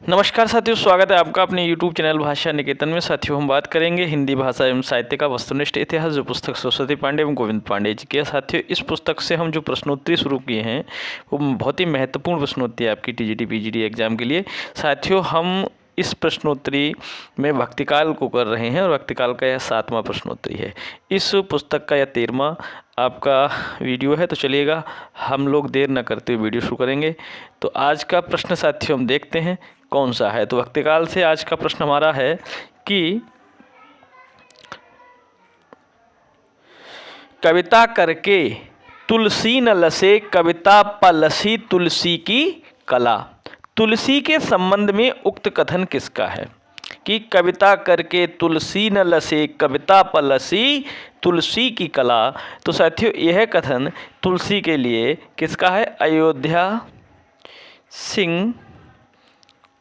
नमस्कार साथियों, स्वागत है आपका अपने YouTube चैनल भाषा निकेतन में। साथियों, हम बात करेंगे हिंदी भाषा एवं साहित्य का वस्तुनिष्ठ इतिहास, जो पुस्तक सरस्वती पांडे एवं गोविंद पांडे जी की है। साथियों, इस पुस्तक से हम जो प्रश्नोत्तरी शुरू किए हैं वो बहुत ही महत्वपूर्ण प्रश्नोत्तरी है आपकी TGT PGT एग्जाम के लिए। साथियों, हम इस प्रश्नोत्तरी में भक्तिकाल को कर रहे हैं और भक्तिकाल का यह 7वां प्रश्नोत्तरी है। इस पुस्तक का यह 13वां आपका वीडियो है। तो चलिएगा, हम लोग देर न करते हुए वीडियो शुरू करेंगे। तो आज का प्रश्न साथियों हम देखते हैं कौन सा है। तो भक्तिकाल से आज का प्रश्न हमारा है कि कविता करके तुलसी न लसे, कविता पलसी तुलसी की कला। तुलसी के संबंध में उक्त कथन किसका है कि कविता करके तुलसी न लसे, कविता पलसी तुलसी की कला। तो साथियों, यह कथन तुलसी के लिए किसका है? अयोध्या सिंह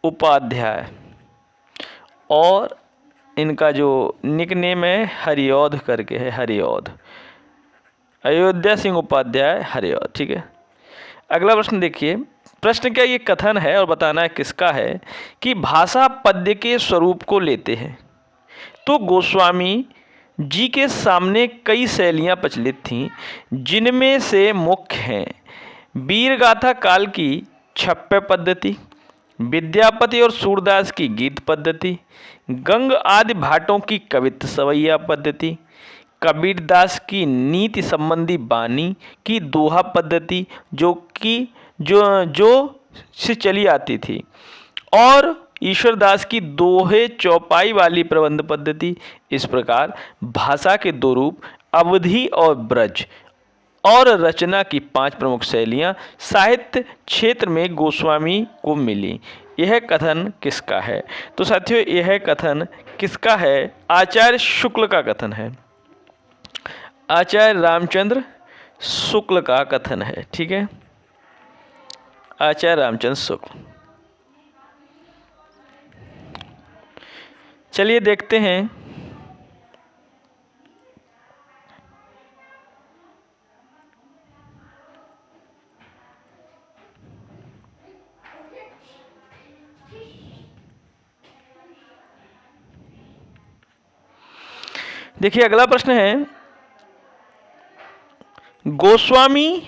उपाध्याय, और इनका जो निकनेम है हरिऔध करके है, हरिऔध। अयोध्या सिंह उपाध्याय, हरिऔध। ठीक है, अगला प्रश्न देखिए। प्रश्न क्या ये कथन है और बताना है किसका है कि भाषा पद्य के स्वरूप को लेते हैं तो गोस्वामी जी के सामने कई शैलियाँ प्रचलित थीं, जिनमें से मुख्य हैं वीरगाथा काल की छप्पय पद्धति, विद्यापति और सूरदास की गीत पद्धति, गंग आदि भाटों की कवित्त सवैया पद्धति, कबीरदास की नीति संबंधी बानी की दोहा पद्धति जो से चली आती थी, और ईश्वरदास की दोहे चौपाई वाली प्रबंध पद्धति। इस प्रकार भाषा के दो रूप, अवधि और ब्रज, और रचना की 5 प्रमुख शैलियाँ साहित्य क्षेत्र में गोस्वामी को मिली। यह कथन किसका है? तो साथियों, यह कथन किसका है? आचार्य शुक्ल का कथन है। आचार्य रामचंद्र शुक्ल का कथन है। ठीक है, आचार्य रामचंद्र शुक्ल। चलिए देखते हैं। देखिए, अगला प्रश्न है, गोस्वामी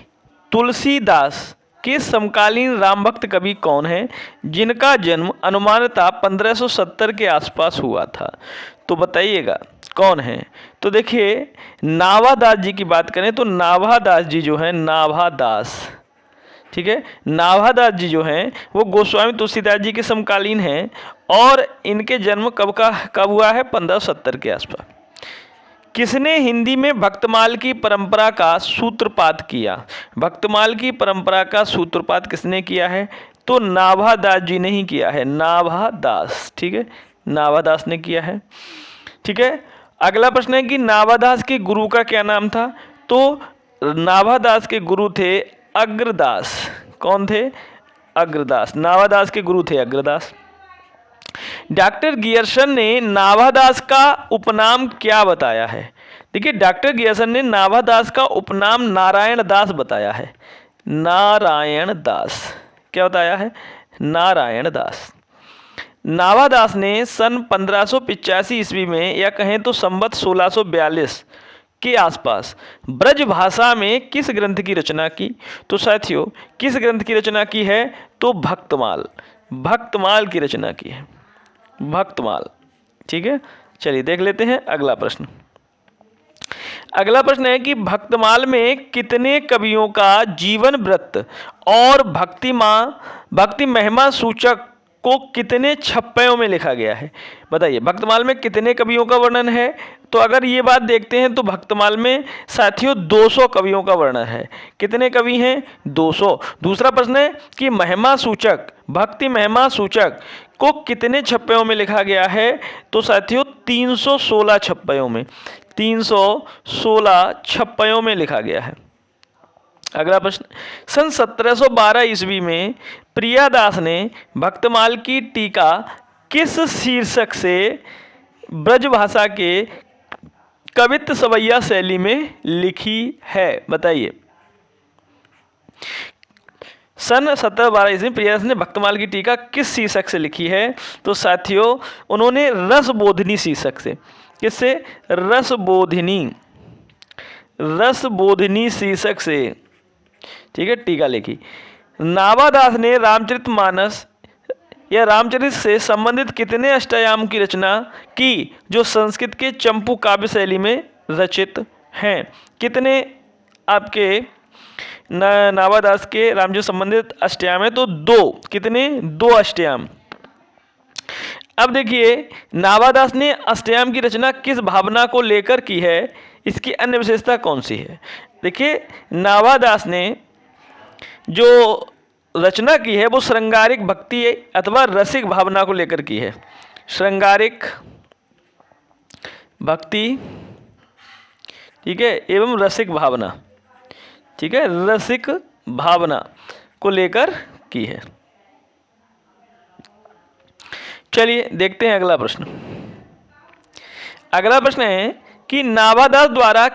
तुलसीदास के समकालीन राम भक्त कवि कौन है जिनका जन्म अनुमानतः 1570 के आसपास हुआ था? तो बताइएगा कौन है। तो देखिए, नाभादास जी की बात करें तो नाभादास जी जो है, नाभादास, ठीक है, नाभादास जी जो हैं वो गोस्वामी तुलसीदास जी के समकालीन हैं, और इनके जन्म कब हुआ है? 1570 के आसपास। किसने हिंदी में भक्तमाल की परंपरा का सूत्रपात किया? भक्तमाल की परंपरा का सूत्रपात किसने किया है? तो नाभादास जी ने ही किया है, नाभादास। ठीक है, नाभादास ने किया है। ठीक है, अगला प्रश्न है कि नाभादास के गुरु का क्या नाम था? तो नाभादास के गुरु थे अग्रदास। कौन थे? अग्रदास। नाभादास के गुरु थे अग्रदास। डॉक्टर गियर्सन ने नाभादास का उपनाम क्या बताया है? देखिए, डॉक्टर गियर्सन ने नाभादास का उपनाम नारायण दास बताया है। नारायण दास क्या बताया है? नारायण दास। नाभादास ने सन 1585 ईस्वी में, या कहें तो संवत 1642 के आसपास ब्रज भाषा में किस ग्रंथ की रचना की? तो साथियों, किस ग्रंथ की रचना की है? तो भक्तमाल, भक्तमाल की रचना की है, भक्तमाल। ठीक है, चलिए देख लेते हैं अगला प्रश्न। अगला प्रश्न है कि भक्तमाल में कितने कवियों का जीवन वृत्त और भक्ति महिमा सूचक को कितने छप्पयों में लिखा गया है? बताइए, भक्तमाल में कितने कवियों का वर्णन है? तो अगर ये बात देखते हैं तो भक्तमाल में साथियों 200 कवियों का वर्णन है। कितने कवि हैं? 200। दूसरा प्रश्न है कि महिमा सूचक, भक्ति महिमा सूचक को कितने छप्पयों में लिखा गया है? तो साथियों 316 छप्पयों में, 316 छप्पयों में लिखा गया है। अगला प्रश्न, सन 1712 ईस्वी में प्रियादास ने भक्तमाल की टीका किस शीर्षक से ब्रजभाषा के कवित्त सवैया शैली में लिखी है? बताइए। सन 1712 ईस्वी में प्रियदास ने भक्तमाल की टीका किस शीर्षक से लिखी है? तो साथियों उन्होंने रसबोधिनी शीर्षक से, किससे? रसबोधिनी शीर्षक से, ठीक है, टीका लिखी। नावादास ने रामचरितमानस या रामचरित से संबंधित कितने अष्टयाम की रचना की जो संस्कृत के चंपू काव्य शैली में रचित हैं? कितने आपके नावादास के रामचरित संबंधित अष्टयाम है? तो 2। कितने? 2 अष्टयाम। अब देखिए नावादास ने अष्टयाम की रचना किस भावना को लेकर की है, इसकी अन्य विशेषता कौन सी है? देखिए नावादास ने जो रचना की है वो श्रृंगारिक भक्ति अथवा रसिक भावना को लेकर की है। श्रृंगारिक भक्ति, ठीक है, एवं रसिक भावना, ठीक है, रसिक भावना को लेकर की है। चलिए देखते हैं अगला प्रश्न। अगला प्रश्न है कि नावादास द्वारा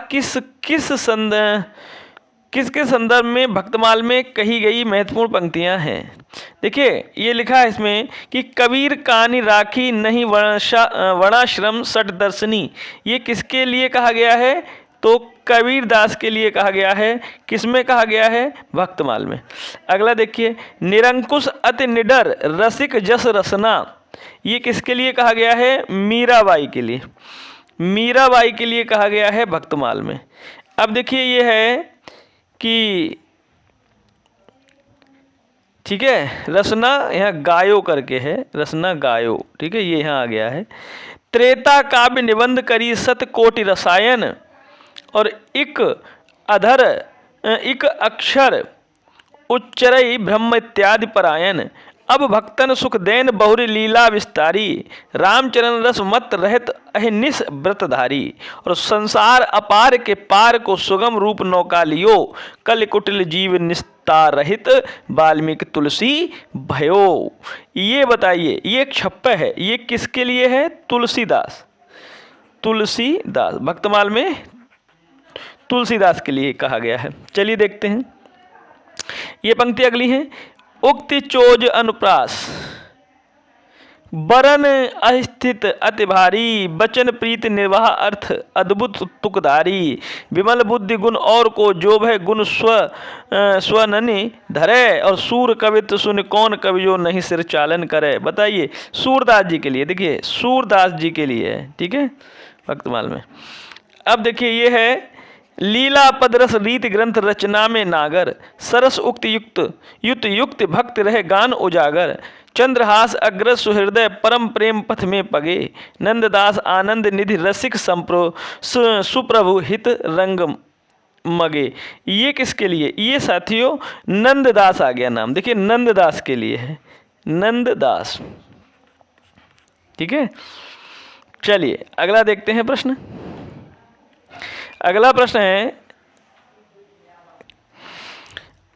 किसके संदर्भ में भक्तमाल में कही गई महत्वपूर्ण पंक्तियां हैं? देखिए ये लिखा है इसमें कि कबीर कानी राखी नहीं वर्णाश्रम सठ दर्शनी, ये किसके लिए कहा गया है? तो कबीर दास के लिए कहा गया है। किसमें कहा गया है? भक्तमाल में। अगला देखिए निरंकुश अति निडर रसिक जस रसना, ये किसके लिए कहा गया है? मीराबाई के लिए। मीराबाई के लिए कहा गया है भक्तमाल में। अब देखिए ये है कि ठीक है रसना यहाँ गायो करके है, रसना गायो, ठीक है, ये यहाँ आ गया है। त्रेता काव्य निबंध करी सत कोटि रसायन, और इक अक्षर उच्चरई ब्रह्म इत्यादि परायण, अब भक्तन सुख देन बहुरी लीला विस्तारी, रामचरण रस मत रहत अहिनिस व्रतधारी, और संसार अपार के पार को सुगम रूप नौका लियो, कल कुटिल जीव निस्तार रहित वाल्मीकि तुलसी भयो। ये बताइए ये एक छप्पा है, ये किसके लिए है? तुलसीदास। तुलसीदास भक्तमाल में तुलसीदास के लिए कहा गया है। चलिए देखते हैं ये पंक्ति अगली है। उक्ति चोज अनुप्रास बरन अस्थित अति भारी, बचन प्रीति निर्वाह अर्थ अद्भुत तुकधारी, विमल बुद्धि गुण और को जोभ है गुण स्वननि धरे, और सूर कवित्व सुन कौन कवि जो नहीं सिर चालन करे। बताइए सूरदास जी के लिए, देखिए सूरदास जी के लिए है, ठीक है, भक्तमाल में। अब देखिए ये है लीला पदरस रीति ग्रंथ रचना में नागर, सरस उक्त युक्त भक्त रहे गान उजागर, चंद्रहास अग्रज सुहृदय परम प्रेम पथ में पगे, नंददास आनंद निधि रसिक सुप्रभु हित रंग मगे। ये किसके लिए? ये साथियों नंददास आ गया नाम, देखिए नंददास के लिए है, नंददास, ठीक है। चलिए अगला देखते हैं प्रश्न। अगला प्रश्न है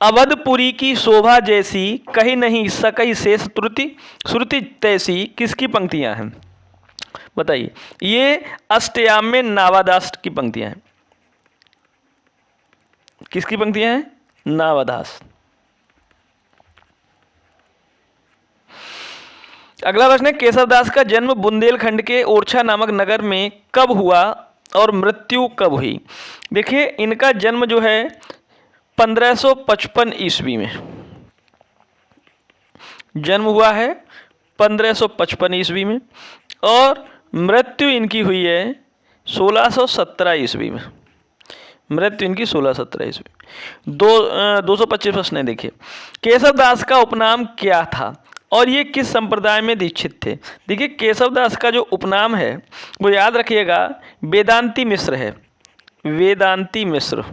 अवधपुरी की शोभा जैसी कहीं नहीं सकई शेष श्रुति तैसी, किसकी पंक्तियां हैं? बताइए। ये अष्टयाम में नावादास की पंक्तियां हैं। किसकी पंक्तियां हैं? नावादास। अगला प्रश्न है केशवदास का जन्म बुंदेलखंड के ओरछा नामक नगर में कब हुआ और मृत्यु कब हुई? देखिए इनका जन्म जो है 1555 ईस्वी में जन्म हुआ है, 1555 ईस्वी में, और मृत्यु इनकी हुई है 1617 ईस्वी में। मृत्यु इनकी 1617 ईस्वी। 225 प्रश्न है। देखिए केशवदास का उपनाम क्या था और ये किस संप्रदाय में दीक्षित थे? देखिए केशवदास का जो उपनाम है वो याद रखिएगा वेदांती मिश्र है, वेदांती मिश्र।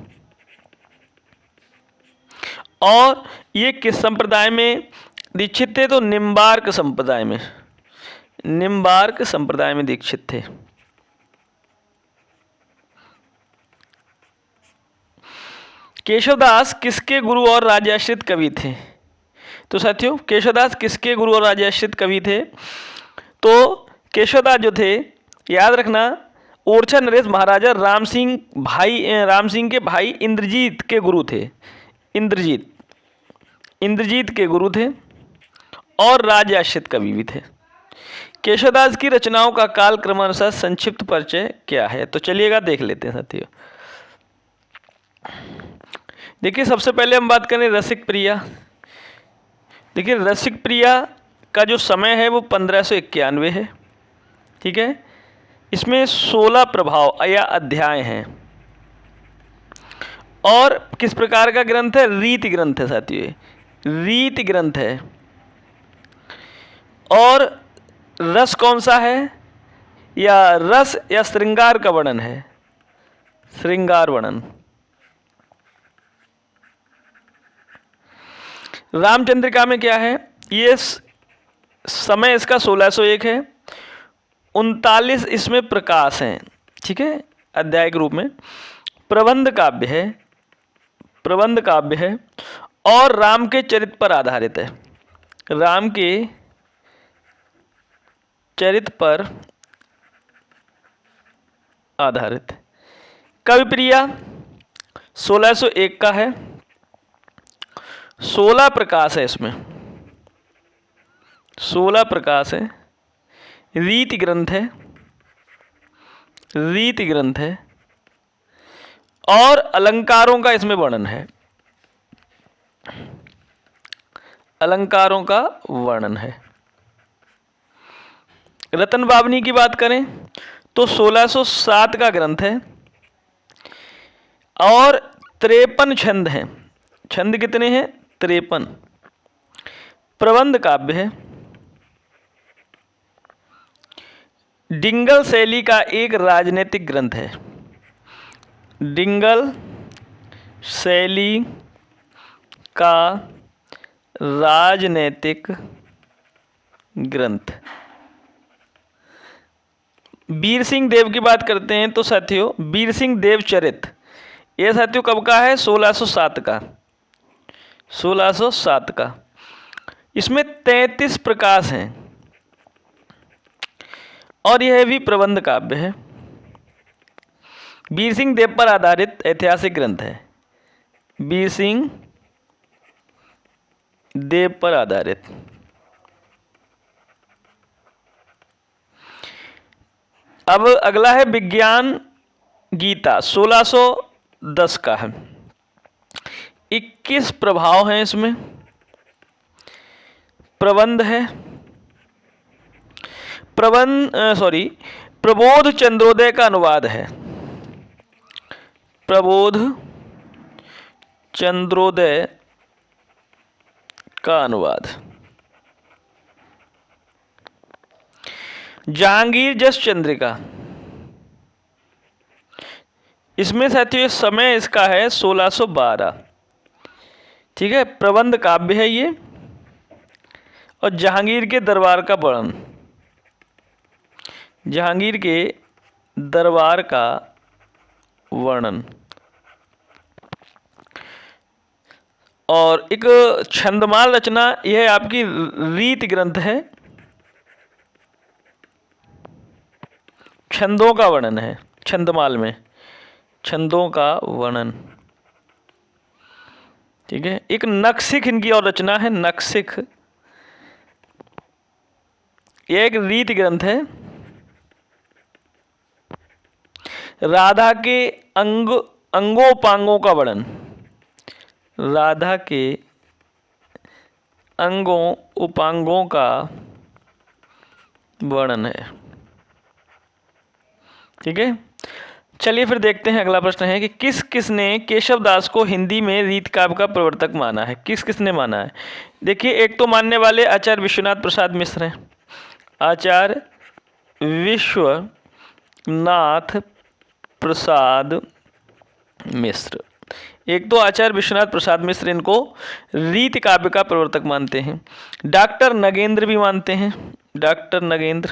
और ये किस संप्रदाय में दीक्षित थे? तो निम्बार्क संप्रदाय में, निम्बार्क संप्रदाय में दीक्षित थे। केशवदास किसके गुरु और राजाश्रित कवि थे? तो साथियों केशवदास किसके गुरु और राजाश्रित कवि थे? तो केशवदास जो थे याद रखना ओरछा नरेश महाराजा राम सिंह के भाई इंद्रजीत के गुरु थे। इंद्रजीत, इंद्रजीत के गुरु थे और राजआश्रित कवि भी थे। केशवदास की रचनाओं का काल क्रमानुसार संक्षिप्त परिचय क्या है? तो चलिएगा देख लेते हैं साथियों। देखिए, सबसे पहले हम बात करें रसिक प्रिया। देखिए, रसिक प्रिया का जो समय है वो 1591 है। ठीक है, इसमें 16 प्रभाव या अध्याय हैं। और किस प्रकार का ग्रंथ है? रीति ग्रंथ है साथियों, रीति ग्रंथ है। और रस कौन सा है? या रस या श्रृंगार का वर्णन है, श्रृंगार वर्णन। रामचंद्रिका में क्या है? ये समय इसका 1601 है। 39 इसमें प्रकाश हैं। ठीक है, अध्याय के रूप में। प्रबंध काव्य है, प्रबंध काव्य है और राम के चरित्र पर आधारित है, राम के चरित्र पर आधारित। कविप्रिया 1601 का है, 16 प्रकाश है इसमें, 16 प्रकाश है। रीति ग्रंथ है, रीति ग्रंथ है और अलंकारों का इसमें वर्णन है, अलंकारों का वर्णन है। रतन बावनी की बात करें तो 1607 का ग्रंथ है और 53 छंद हैं। छंद कितने हैं? 53। प्रबंध काव्य है। डिंगल शैली का एक राजनीतिक ग्रंथ है, डिंगल शैली का राजनैतिक ग्रंथ। वीर सिंह देव की बात करते हैं तो साथियों, वीर सिंह देव चरित, यह साथियों कब का है? 1607 का, 1607 का। इसमें 33 प्रकाश हैं और यह भी प्रबंध काव्य है। वीर सिंह देव पर आधारित ऐतिहासिक ग्रंथ है, वीर सिंह देव पर आधारित। अब अगला है विज्ञान गीता, 1610 का है। 21 प्रभाव हैं इसमें। प्रबंध है, प्रबोध चंद्रोदय का अनुवाद है, प्रबोध चंद्रोदय का अनुवाद। जहांगीर जस चंद्रिका, इसमें साथियों समय इसका है 1612। ठीक है, प्रबंध काव्य है ये और जहांगीर के दरबार का वर्णन, जहांगीर के दरबार का वर्णन। और एक छंदमाल रचना, यह आपकी रीति ग्रंथ है, छंदों का वर्णन है, छंदमाल में छंदों का वर्णन। ठीक है, एक नक्सिक इनकी और रचना है, नक्सिक, यह एक रीति ग्रंथ है। राधा के अंगोपांगों का वर्णन, राधा के अंगों उपांगों का वर्णन है। ठीक है, चलिए फिर देखते हैं। अगला प्रश्न है कि किस किसने केशवदास को हिंदी में रीति काव्य का प्रवर्तक माना है? किस किसने माना है? देखिए, एक तो मानने वाले आचार्य विश्वनाथ प्रसाद मिश्र हैं, आचार्य विश्वनाथ प्रसाद मिश्र। एक तो आचार्य विश्वनाथ प्रसाद मिश्र इनको रीति काव्य का प्रवर्तक मानते हैं। डॉक्टर नगेंद्र भी मानते हैं, डॉक्टर नगेंद्र।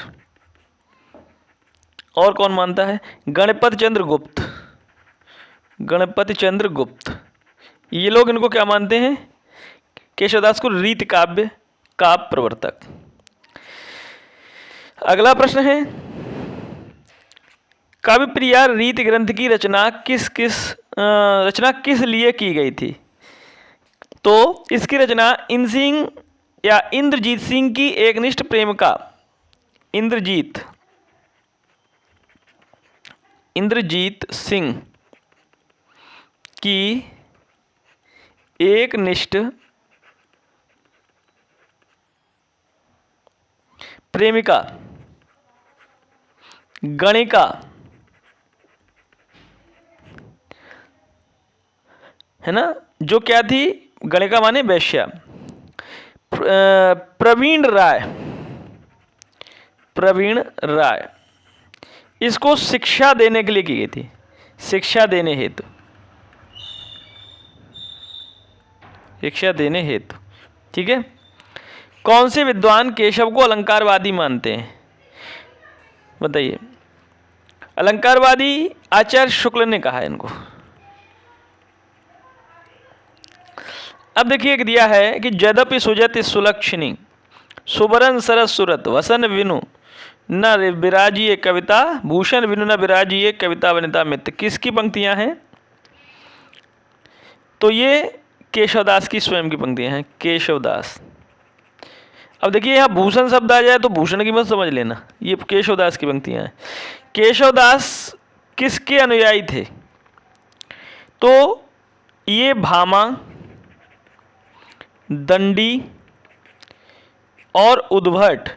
और कौन मानता है? गणपति चंद्र गुप्त, गणपति चंद्र गुप्त। ये लोग इनको क्या मानते हैं? केशवदास को रीति काव्य का प्रवर्तक। अगला प्रश्न है, काव्यप्रिया रीति ग्रंथ की रचना किस लिए की गई थी? तो इसकी रचना इंद्रजीत सिंह की एकनिष्ठ प्रेमिका इंद्रजीत सिंह की एकनिष्ठ प्रेमिका गणिका है ना, जो क्या थी, गणिका माने वैश्या, प्रवीण राय इसको शिक्षा देने के लिए की गई थी, शिक्षा देने हेतु। ठीक है। कौन से विद्वान केशव को अलंकारवादी मानते हैं, बताइए। अलंकारवादी आचार्य शुक्ल ने कहा है इनको। अब देखिए एक दिया है कि यद्यपि सुजति सुलक्षणी सुबरन सरस सुरत वसन विनु न विराजिए कविता भूषण विनु न विराजिए कविता वनिता मित्र, किसकी पंक्तियां हैं? तो ये केशवदास की स्वयं की पंक्तियां हैं, केशवदास। अब देखिए यहाँ भूषण शब्द आ जाए तो भूषण की मत समझ लेना, ये केशवदास की पंक्तियां हैं। केशवदास किसके अनुयायी थे? तो ये भामा, दंडी और उद्भट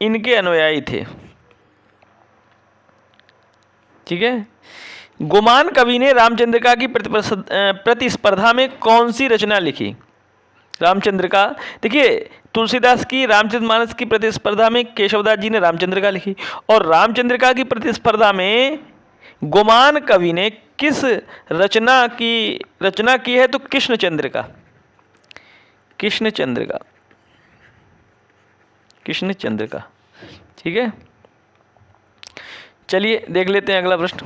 इनके अनुयायी थे। ठीक है। गुमान कवि ने रामचंद्रिका की प्रतिस्पर्धा में कौन सी रचना लिखी? रामचंद्रिका, देखिए तुलसीदास की रामचरितमानस की प्रतिस्पर्धा में केशवदास जी ने रामचंद्रिका लिखी, और रामचंद्रिका की प्रतिस्पर्धा में गुमान कवि ने किस रचना की है? तो कृष्णचंद्रिका। ठीक है। चलिए देख लेते हैं अगला प्रश्न।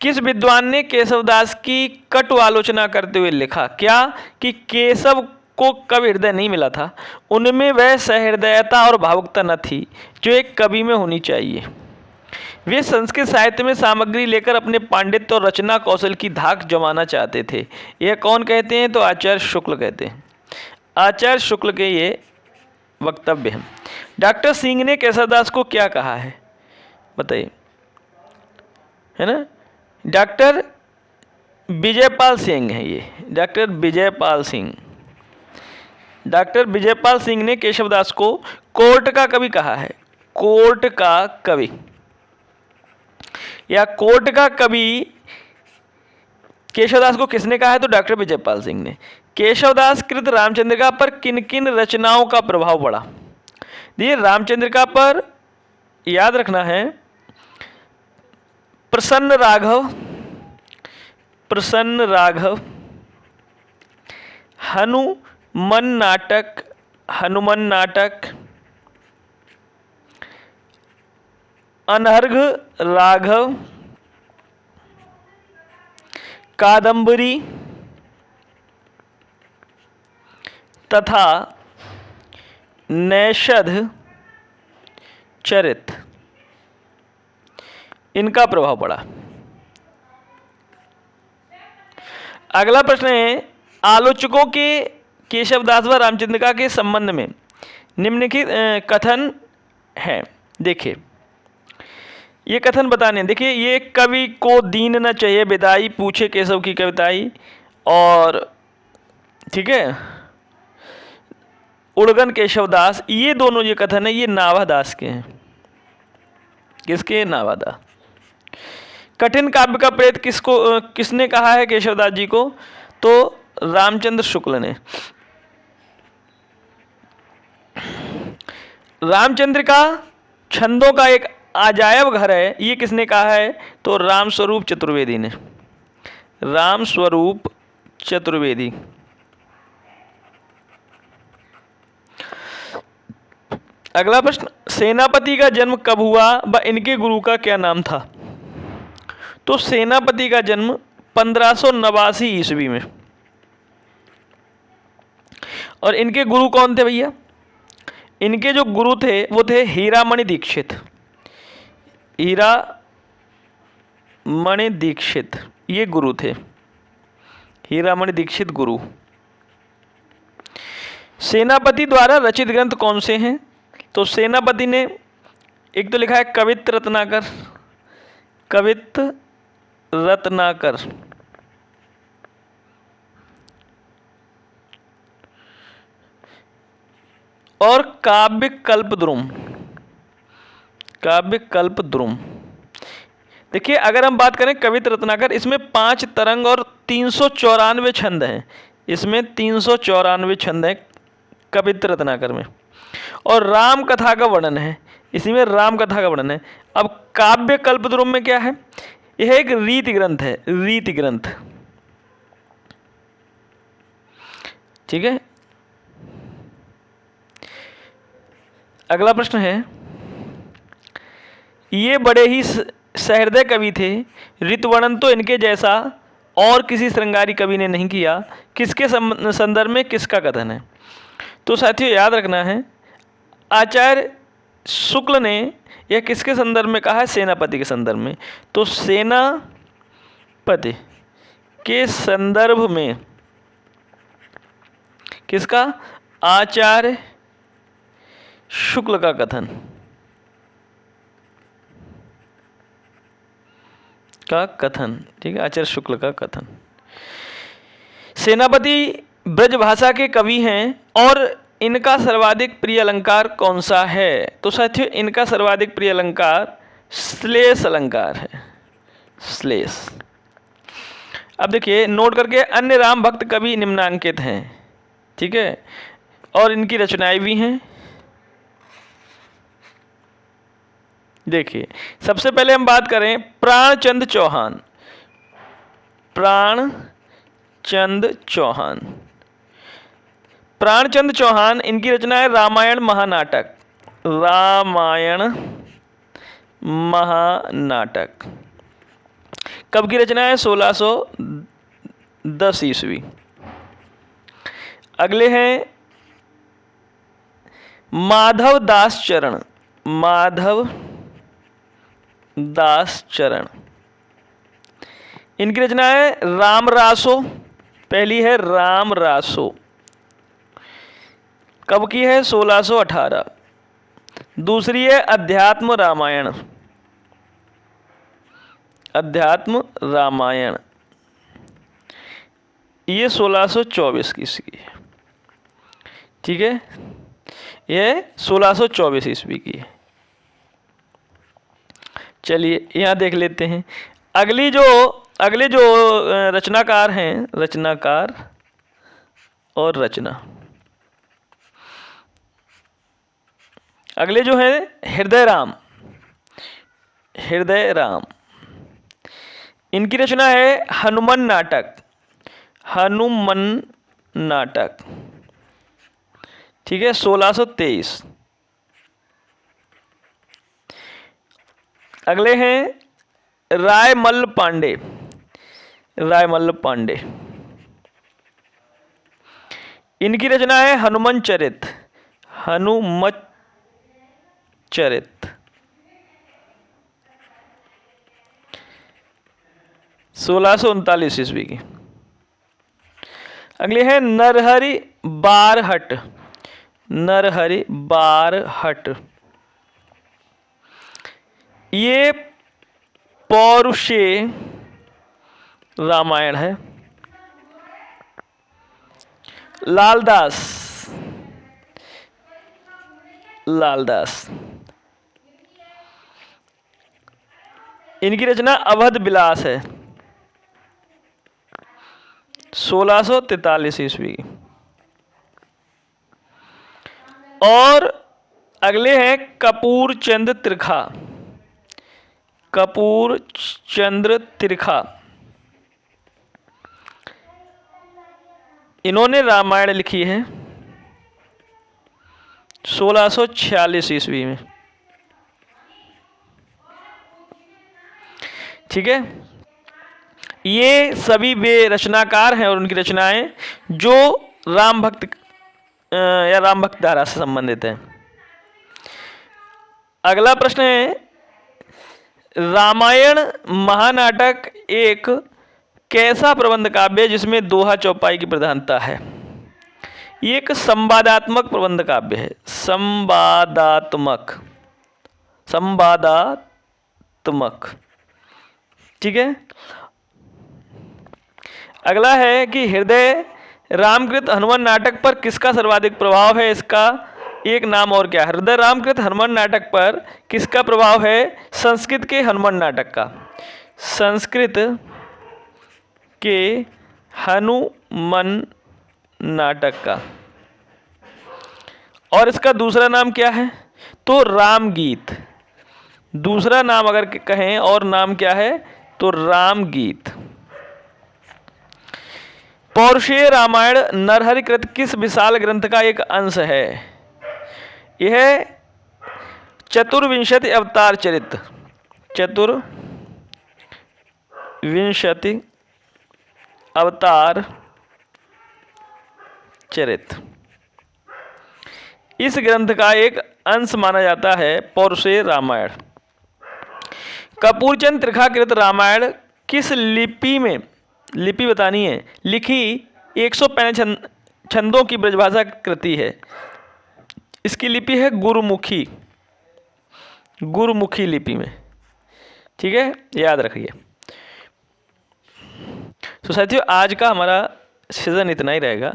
किस विद्वान ने केशवदास की कटु आलोचना करते हुए लिखा क्या कि केशव को कवि हृदय नहीं मिला था, उनमें वह सहृदयता और भावुकता न थी जो एक कवि में होनी चाहिए। वे संस्कृत साहित्य में सामग्री लेकर अपने पांडित्य और रचना कौशल की धाक जमाना चाहते थे। यह कौन कहते हैं? तो आचार्य शुक्ल कहते हैं। आचार्य शुक्ल के ये वक्तव्य हैं। डॉक्टर सिंह ने केशवदास को क्या कहा है, बताइए, है ना? डॉक्टर विजयपाल सिंह है ये, डॉक्टर विजयपाल सिंह ने केशवदास को कोर्ट का कवि कहा है। कोर्ट का कवि या कोर्ट का कवि केशवदास को किसने कहा है? तो डॉक्टर विजयपाल सिंह ने। केशवदास कृत रामचंद्रिका पर किन किन रचनाओं का प्रभाव पड़ा? देखिए रामचंद्रिका पर याद रखना है प्रसन्न राघव, हनुमान नाटक, अनर्घ राघव, कादंबरी तथा नैषध चरित, इनका प्रभाव पड़ा। अगला प्रश्न है, आलोचकों के केशवदास व रामचंद्रिका के संबंध में निम्नलिखित कथन है। देखिए ये कथन बताने, देखिए ये कवि को दीन न चाहिए विदाई, पूछे केशव की कविताई, और ठीक है उड़गन केशवदास, ये दोनों ये कथन है ये नाभादास के हैं। किसके? नाभादास। कठिन काव्य का प्रेत किसने कहा है केशवदास जी को? तो रामचंद्र शुक्ल ने। रामचंद्रिका छंदों का एक अजायब घर है, ये किसने कहा है? तो रामस्वरूप चतुर्वेदी ने। रामस्वरूप चतुर्वेदी। अगला प्रश्न, सेनापति का जन्म कब हुआ व इनके गुरु का क्या नाम था? तो सेनापति का जन्म 1589 ईस्वी में। और इनके गुरु कौन थे भैया? इनके जो गुरु थे वो थे हीरामणि दीक्षित, ये गुरु थे। हीरामणि दीक्षित गुरु। सेनापति द्वारा रचित ग्रंथ कौन से हैं? तो सेनापति ने एक तो लिखा है कवित्त रत्नाकर, कवित्त रत्नाकर, और काव्य कल्पद्रुम, काव्य कल्पद्रुम। देखिए अगर हम बात करें कवित्त रत्नाकर, इसमें 5 तरंग और 394 छंद हैं, इसमें 394 छंद हैं कवित्त रत्नाकर में। और राम कथा का वर्णन है, इसी में राम कथा का वर्णन है। अब काव्य कल्पद्रुम में क्या है? यह एक रीति ग्रंथ है, रीति ग्रंथ। ठीक है, अगला प्रश्न है, ये बड़े ही सहृदय कवि थे, ऋतुवर्णन तो इनके जैसा और किसी श्रृंगारी कवि ने नहीं किया, किसके संदर्भ में किसका कथन है? तो साथियों याद रखना है, आचार्य शुक्ल ने यह किसके संदर्भ में कहा है? सेनापति के संदर्भ में। तो सेनापति के संदर्भ में किसका? आचार्य शुक्ल का कथन, ठीक है, आचार्य शुक्ल का कथन। सेनापति ब्रजभाषा के कवि हैं और इनका सर्वाधिक प्रिय अलंकार कौन सा है? तो साथियों इनका सर्वाधिक प्रिय अलंकार श्लेष अलंकार है, श्लेष। अब देखिए नोट करके, अन्य राम भक्त कवि निम्नांकित हैं, ठीक है, और इनकी रचनाएं भी हैं। देखिए सबसे पहले हम बात करें प्राणचंद चौहान, प्राणचंद चौहान। प्राणचंद चौहान, इनकी रचना है रामायण महानाटक, रामायण महानाटक। कब की रचना है? 1610 ईस्वी। अगले हैं माधव दास चरण, माधव दास चरण। इनकी रचना है रामरासो, पहली है रामरासो, कब की है? 1618। दूसरी है अध्यात्म रामायण, अध्यात्म रामायण, ये 1624 की ईस्वी है, ठीक है, ये 1624 ईस्वी की है। चलिए यहाँ देख लेते हैं अगले जो रचनाकार हैं, रचनाकार और रचना। अगले जो है हृदय राम, हृदय राम। इनकी रचना है हनुमान नाटक, हनुमान नाटक, ठीक है, 1623। अगले हैं रायमल्ल पांडे, रायमल्ल पांडे। इनकी रचना है हनुमान चरित, हनुमत चरित, 1639 ईस्वी की। अगले हैं नरहरि बारहट, नरहरि बारहट। ये पौरुषेय रामायण है। लालदास, लालदास। इनकी रचना अवध विलास है, 1643 ईस्वी की। और अगले हैं कपूर चंद त्रिखा, कपूर चंद्र त्रिखा। इन्होंने रामायण लिखी है 1646 ईस्वी में, ठीक है। ये सभी वे रचनाकार हैं और उनकी रचनाएं जो राम भक्त या राम भक्त धारा से संबंधित हैं। अगला प्रश्न है, रामायण महानाटक एक कैसा प्रबंध काव्य है जिसमें दोहा चौपाई की प्रधानता है? ये एक संवादात्मक प्रबंध काव्य है। संवादात्मक, संवादात्मक, ठीक है। अगला है कि हृदय रामकृत हनुमान नाटक पर किसका सर्वाधिक प्रभाव है? इसका एक नाम और क्या है? हृदय रामकृत हनुमान नाटक पर किसका प्रभाव है? संस्कृत के हनुमान नाटक का। संस्कृत के हनुमान नाटक का। और इसका दूसरा नाम क्या है? तो रामगीत। दूसरा नाम अगर कहें और नाम क्या है? तो रामगीत। पौरुषेय रामायण नरहरि कृत किस विशाल ग्रंथ का एक अंश है? यह चतुर्विंशति अवतार चरित, चतुर्विंशति अवतार चरित, इस ग्रंथ का एक अंश माना जाता है पौरुषेय रामायण। कपूरचंद त्रिखाकृत रामायण किस लिपि में, लिपि बतानी है, लिखी 165 छंदों की ब्रजभाषा कृति है? इसकी लिपि है गुरुमुखी, गुरुमुखी लिपि में, ठीक है, याद रखिए। तो साथियों आज का हमारा सेशन इतना ही रहेगा।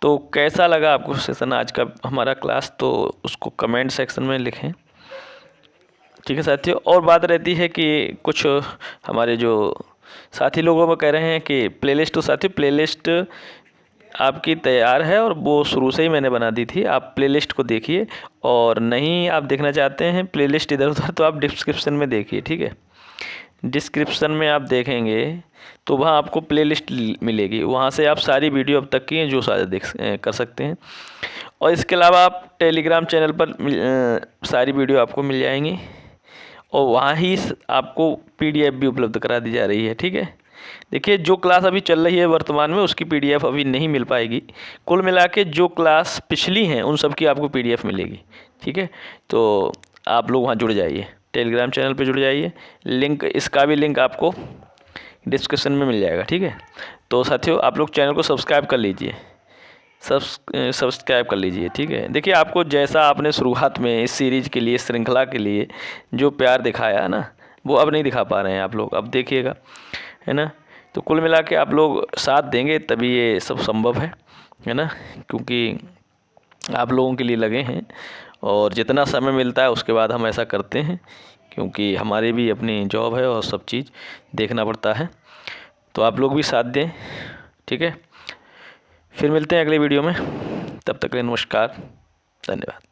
तो कैसा लगा आपको सेशन आज का हमारा क्लास, तो उसको कमेंट सेक्शन में लिखें, ठीक है साथियों। और बात रहती है कि कुछ हमारे जो साथी लोगों में कह रहे हैं कि प्लेलिस्ट, तो साथियों प्लेलिस्ट आपकी तैयार है और वो शुरू से ही मैंने बना दी थी। आप प्लेलिस्ट को देखिए, और नहीं आप देखना चाहते हैं प्लेलिस्ट इधर उधर, तो आप डिस्क्रिप्शन में देखिए, ठीक है। डिस्क्रिप्शन में आप देखेंगे तो वहाँ आपको प्लेलिस्ट मिलेगी, वहाँ से आप सारी वीडियो अब तक की हैं जो सारे देख कर सकते हैं। और इसके अलावा आप टेलीग्राम चैनल पर सारी वीडियो आपको मिल जाएंगी, और वहाँ ही आपको PDF भी उपलब्ध करा दी जा रही है, ठीक है। देखिए जो क्लास अभी चल रही है वर्तमान में उसकी PDF अभी नहीं मिल पाएगी। कुल मिला के जो क्लास पिछली हैं उन सब की आपको PDF मिलेगी, ठीक है। तो आप लोग वहाँ जुड़ जाइए, टेलीग्राम चैनल पे जुड़ जाइए। लिंक, इसका भी लिंक आपको डिस्क्रिप्शन में मिल जाएगा, ठीक है। तो साथियों आप लोग चैनल को सब्सक्राइब कर लीजिए, सब्सक्राइब कर लीजिए, ठीक है। देखिए आपको जैसा आपने शुरुआत में इस सीरीज़ के लिए, श्रृंखला के लिए जो प्यार दिखाया है ना, वो अब नहीं दिखा पा रहे हैं आप लोग, अब देखिएगा, है ना। तो कुल मिला के आप लोग साथ देंगे तभी ये सब संभव है ना, क्योंकि आप लोगों के लिए लगे हैं, और जितना समय मिलता है उसके बाद हम ऐसा करते हैं, क्योंकि हमारी भी अपनी जॉब है और सब चीज़ देखना पड़ता है। तो आप लोग भी साथ दें, ठीक है। फिर मिलते हैं अगले वीडियो में, तब तक के लिए नमस्कार, धन्यवाद।